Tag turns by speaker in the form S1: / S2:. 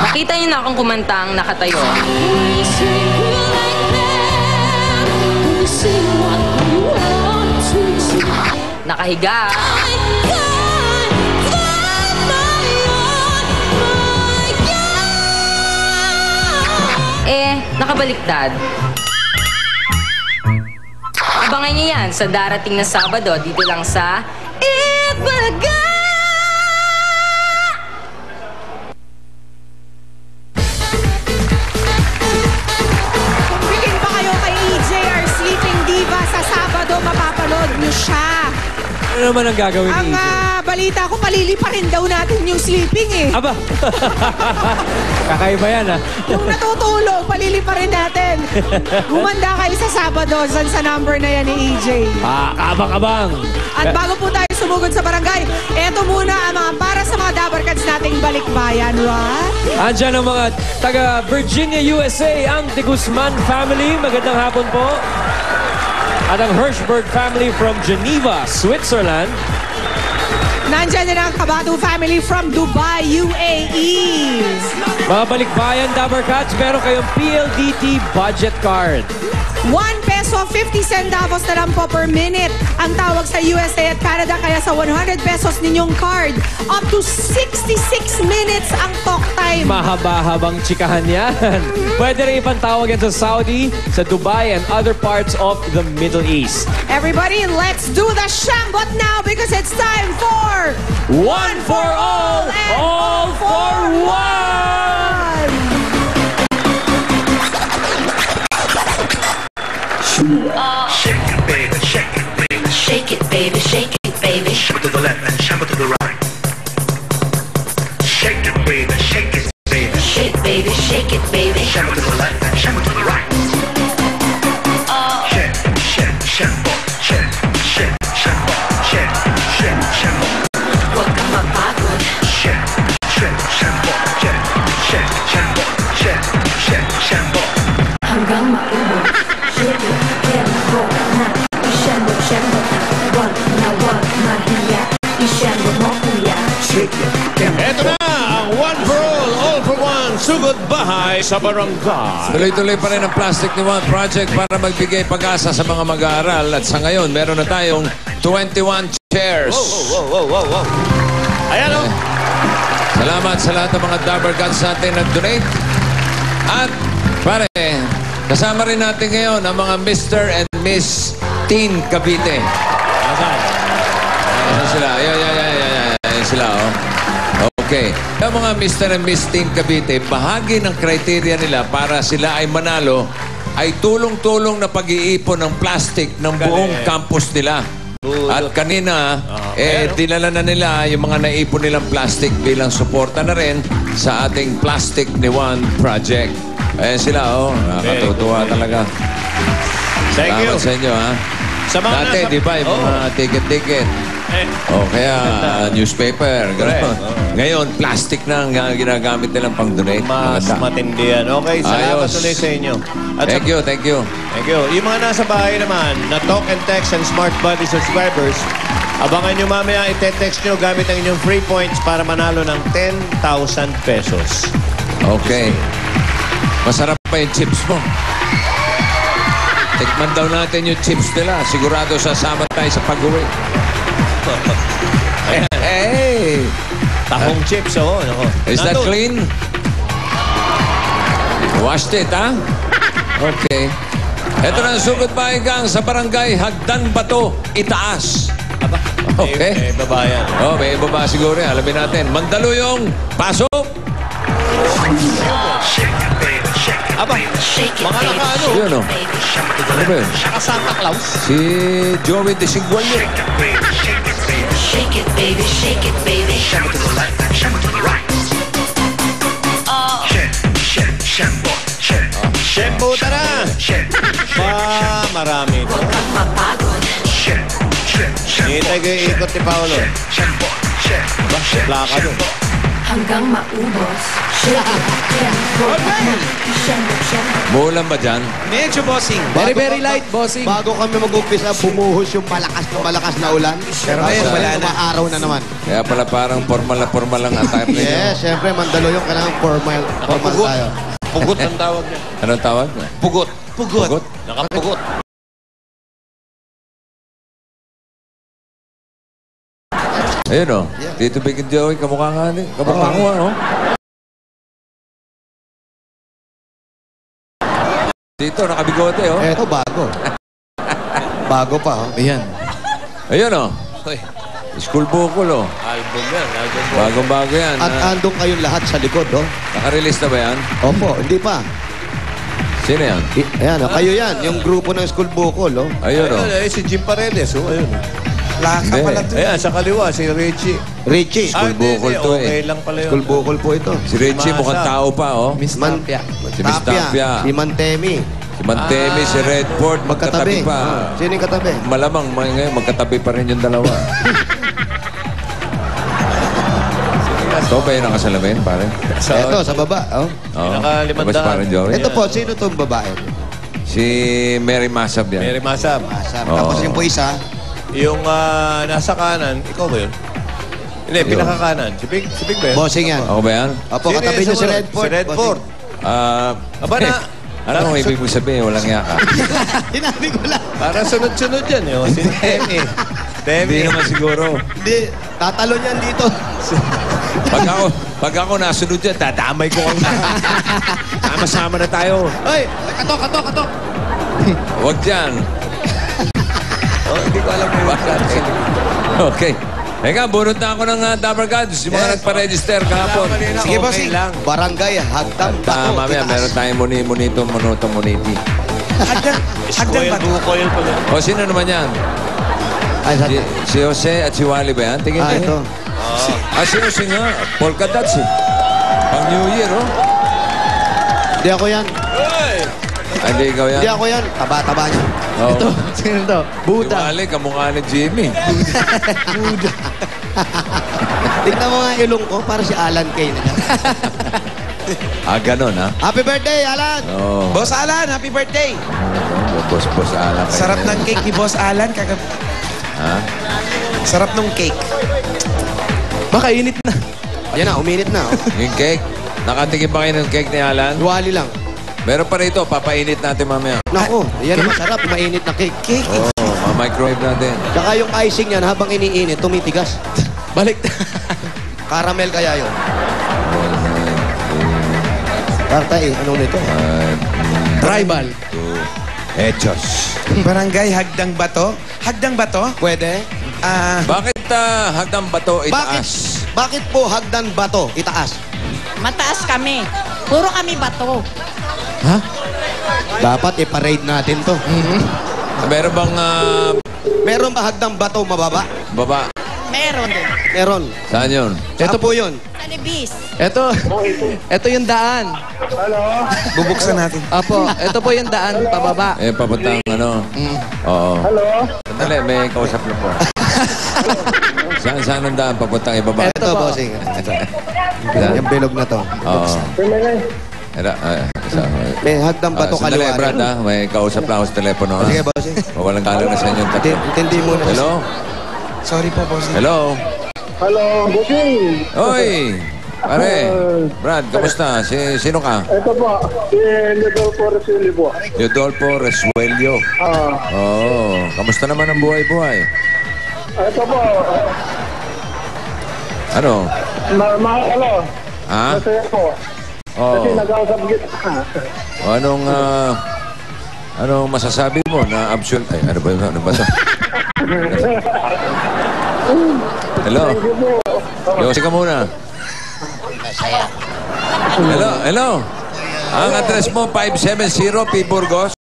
S1: Nakita niyo na akong kumantang nakatayo. Nakahiga. Nakabaliktad. Abangan niyo yan sa darating na Sabado dito lang sa Itbulaga!
S2: Kung bigin pa kayo kay EJR Sleeping Diva sa Sabado, mapapanood niyo siya.
S3: Ano naman ang gagawin ni EJ?
S2: Balita ko, palilipa rin daw natin yung sleeping eh.
S3: Aba! Kakaiba yan ah.
S2: Kung natutulog, palilipa rin natin. Gumanda kayo sa Sabado sa number na yan ni EJ.
S3: Kabang-kabang!
S2: At bago po tayo sumugod sa barangay, eto muna ang mga para sa mga Dabarkads nating balikbayan, right?
S3: Andyan ang mga taga Virginia, USA, ang De Guzman family. Magandang hapon po. At ang Hirschberg family from Geneva, Switzerland.
S2: Nandyan din ang Kabatu family from Dubai, UAE.
S3: Mga balikbayan, Dabarkads, meron kayong PLDT budget card.
S2: 1 peso, 50 centavos na lang po per minute ang tawag sa USA at Canada. Kaya sa 100 pesos ninyong card, up to 66 minutes ang talk time.
S3: Mahaba-habang chikahan yan. Pwede rin ipantawag yan sa Saudi, sa Dubai, and other parts of the Middle East.
S2: Everybody, let's do the shambot now because it's time for
S3: One for all, all for one!
S4: Shake it, baby, shake it, baby.
S1: Shake it, baby, shake it, baby.
S4: Shamble to the left and shamble to the right. Shake it, baby, shake it, baby.
S1: Shake, baby, shake it, baby.
S4: Shamble to the left and shamble to the right. Shake, shake, shamble, shake, shake, shamble, shake, shake, shamble.
S1: Huwag kang mapagod.
S4: Shake, shake, shamble, shake, shake, shamble, shake, shake, shamble.
S1: Hanggang maubos. Shake it, tempo na. Ishambot na. Wag na wag mahiya. Ishambot mo kuya.
S4: Shake it, tempo.
S5: Ito na ang One for all for one, sugod bahay sa barangay.
S6: Tuloy-tuloy pa rin ang Plastic ni One Project para magbigay pag-asa sa mga mag-aaral. At sa ngayon, meron na tayong 21 chairs.
S5: Wow. Ayan o.
S6: Salamat sa lahat ng mga Dabarkads natin nag-donate. At, pare, kasama rin natin ngayon ang mga Mr. and Miss Teen Cavite. Ayan sila. Ayan sila, oh. Okay. Ang mga Mr. and Miss Teen Cavite, bahagi ng criteria nila para sila ay manalo ay tulong-tulong na pag-iipon ng plastic ng buong campus nila. At kanina, dinala na nila yung mga naipon nilang plastic bilang suporta na rin sa ating Plastic ni One Project. Ayan sila, oh. Nakakatutuwa talaga.
S5: Thank you.
S6: Salamat sa inyo, ha?
S5: Sa mga
S6: Dati, di ba, yung mga ticket-ticket. O kaya newspaper. Ngayon, plastic na ang ginagamit nilang pang-donate.
S5: Mas matindi yan. Okay, salamat
S6: Ayos.
S5: tuloy sa inyo. At
S6: Thank you.
S5: Thank you. Yung mga nasa bahay naman, na Talk and Text and Smart Buddy subscribers, abangan nyo mamaya, ite-text nyo gamit ang inyong free points para manalo ng 10,000 pesos.
S6: Okay. Masarap pa yung chips mo. Tikman daw natin yung chips nila. Sigurado sasama tayo sa pag-uwi. Hey!
S5: Tahong chips, oh.
S6: Is that clean? Washed it, ha? Okay. Ito na ang sugod bahay gang sa barangay Hagdan Bato, Itaas. Okay.
S5: May baba yan.
S6: Oh, may baba siguro yan. Alamin natin. Mandaluyong, pasok!
S5: Aba, mga nakaano.
S6: Yun, oh. Ano ba yun?
S5: Naka Santa Claus.
S6: Si Joey de Sigualio.
S1: Shake it, baby, shake it, baby.
S4: Shamble to the left and shamble to the right. Shake, shamble, shake.
S5: Shembo, tara! Marami ito.
S1: Huwag kang mapagod.
S5: Hintay ko yung ikot ni Paolo. Ba, plaka doon.
S1: hanggang maubos. Shake it, shembok na, ishembok.
S6: Muulan ba dyan?
S7: Medyo, bossing.
S8: Very, very light, bossing.
S9: Bago kami mag-umpisa, bumuhos yung malakas na ulan.
S7: Pero ngayon, wala na.
S9: Araw na naman.
S6: Kaya pala parang formal lang attire ninyo.
S9: Yes, syempre, Mandaluyong, kailangan formal tayo.
S5: Pugot ang tawag niya.
S6: Anong tawag?
S5: Pugot.
S6: Pugot?
S5: Nakapugot.
S6: Ayun o. Tito Big and Joey, kamukha nga ni. Kamukha ko ano? Dito, nakabigote oh.
S9: Eto, bago. Bago pa, oh.
S8: Ayan.
S6: Ayun o. School bukol o.
S5: Album yan.
S6: Bagong-bago yan.
S9: At andong kayong lahat sa likod, oh.
S6: Naka-release na ba yan?
S9: Opo, hindi pa.
S6: Sino yan?
S9: Ayan, oh, kayo yan. Yung grupo ng School Bukol, oh.
S6: Ayun o.
S5: Ayun, si Jim Paredes. Oh, ayun.
S7: Laka
S6: Hindi.
S7: pala to.
S5: Ayan, sa kaliwa, si Richie.
S9: Richie.
S6: School bukol to
S5: Okay
S6: eh.
S5: lang pala yun.
S9: School Bukol po ito.
S6: Si Richie mukhang tao pa oh.
S8: Miss Tapia.
S6: Si Miss Tapia.
S9: Si Mantemi.
S6: Si Mantemi, si Redford, magkatabi
S9: Magkatabi.
S6: pa.
S9: Sino yung katabi?
S6: Malamang ngayon, magkatabi pa rin yung dalawa. Ito ba yung nakasalamin, pare?
S9: Eto, sa baba, oh.
S6: Oo.
S5: Pinakalimandaan.
S6: Tapos parang Joey.
S9: Ito po, sino itong babae?
S6: Si Mary Masab yan.
S5: Mary Masab.
S9: Asam.
S6: Oo.
S9: Tapos yung po isa,
S5: Yung nasa kanan, ikaw ba yun? Hindi, pinakakanan. Si Big ba yun?
S9: bossing yan.
S6: Ako ba yan?
S9: Opo,
S5: Sino
S9: katabi
S5: yung
S9: niyo si
S5: sumunod?
S9: Redford.
S5: Si Redford. Aba na.
S6: Ano ang ibig mo sabihin? Walang yaka.
S9: Hinabi ko lang.
S5: Para sunod-sunod yan. Eh. Si Temi.
S6: Hindi naman siguro.
S9: Hindi, tatalon yan dito.
S6: Pag ako nasunod yan, dadamay ko kang sama-sama na tayo.
S9: Hoy, katok.
S6: Huwag dyan.
S5: Hindi ko alam kung bakit.
S6: Okay. Teka, bunot na ako ng Dapper Gods. Yung mga nagpa-register kahapon.
S7: Sige, bossing.
S9: Barangay, Hagdang, Bato,
S6: Mamaya, meron tayong monito, moniti.
S7: Hagdan ba?
S5: Bukoil pala.
S6: O, sino naman yan?
S9: Ay,
S6: Si Jose at si Wally ba yan? Tingin
S9: ito.
S6: Si Jose nga. Polka dots eh. Pang New Year, oh.
S9: Hindi ako yan.
S6: Hindi ikaw yan.
S9: Hindi ako yan. Taba-taba niya.
S6: Oh.
S8: Ito, sino to?
S6: Si
S8: Buddha.
S6: Wally, kamukha ni Jimmy.
S9: Tignan mo nga ilong ko, para si Alan Kay na yan.
S6: Ganon, ha?
S9: Happy birthday, Alan!
S6: Oo.
S7: Boss Alan, happy birthday.
S6: Boss Alan.
S7: Sarap ng cake ni Boss Alan.
S6: Ha?
S7: Sarap ng cake.
S8: Baka init na.
S9: Yan na, uminit na. Oh.
S6: Yung cake. Nakatikim pa kayo ng cake ni Alan?
S9: Wali lang.
S6: Meron pa rito. Papainit natin mamaya.
S9: Naku, yan ang masarap, mainit na cake. Cake.
S6: Oo, ma-microwave natin.
S9: Tsaka yung icing yan, habang iniinit, tumitigas.
S8: Balik.
S9: Caramel kaya yun. Karta eh, anong nito?
S8: Tribal.
S6: Hechos.
S7: Barangay Hagdang Bato. Hagdang Bato?
S9: Pwede?
S6: Bakit hagdang bato itaas?
S9: Bakit po hagdan bato, itaas?
S10: Mataas kami. Puro kami bato.
S9: Dapat i-parade natin to.
S6: Meron bang
S9: Meron ba hagdang bato mababa?
S6: baba?
S10: Meron din.
S9: Meron.
S6: Saan yun?
S9: Ito po yun.
S10: Talibis.
S8: Ito yung daan.
S7: Bubuksan natin.
S8: Apo, ito po yung daan pababa.
S6: Papuntang ano? Oo. Hello? Sandali, may kausap lang po. Saan ang daan? Papuntang ibaba?
S9: Ito, bossing. Yung bilog na to.
S6: Oo.
S9: May hagdang bato
S6: Sandali,
S9: kaliwa.
S6: Brad, ha? May kausap lang ako sa telepono. ha?
S9: Sige, bossing.
S6: Walang galang na sa inyong tatlo.
S9: Intindi mo na.
S6: Hello?
S7: Sorry po, boss.
S6: Hello?
S11: Hello, Busing.
S6: Oy! Pare, Brad, kamusta? Sino ka?
S11: Ito po, si Rodolfo Resili po.
S6: Rodolfo Resuelio. Oo. Kamusta naman ang buhay-buhay?
S11: Ito po,
S6: Ano?
S11: ano,
S6: Ha?
S11: masaya po. Kasi
S6: Oo.
S11: nag-ausap kita.
S6: Anong masasabi mo na absol... Ay, ano ba to? Hello? Yosi ka muna. Hello? Ang address mo, 570 P. Burgos?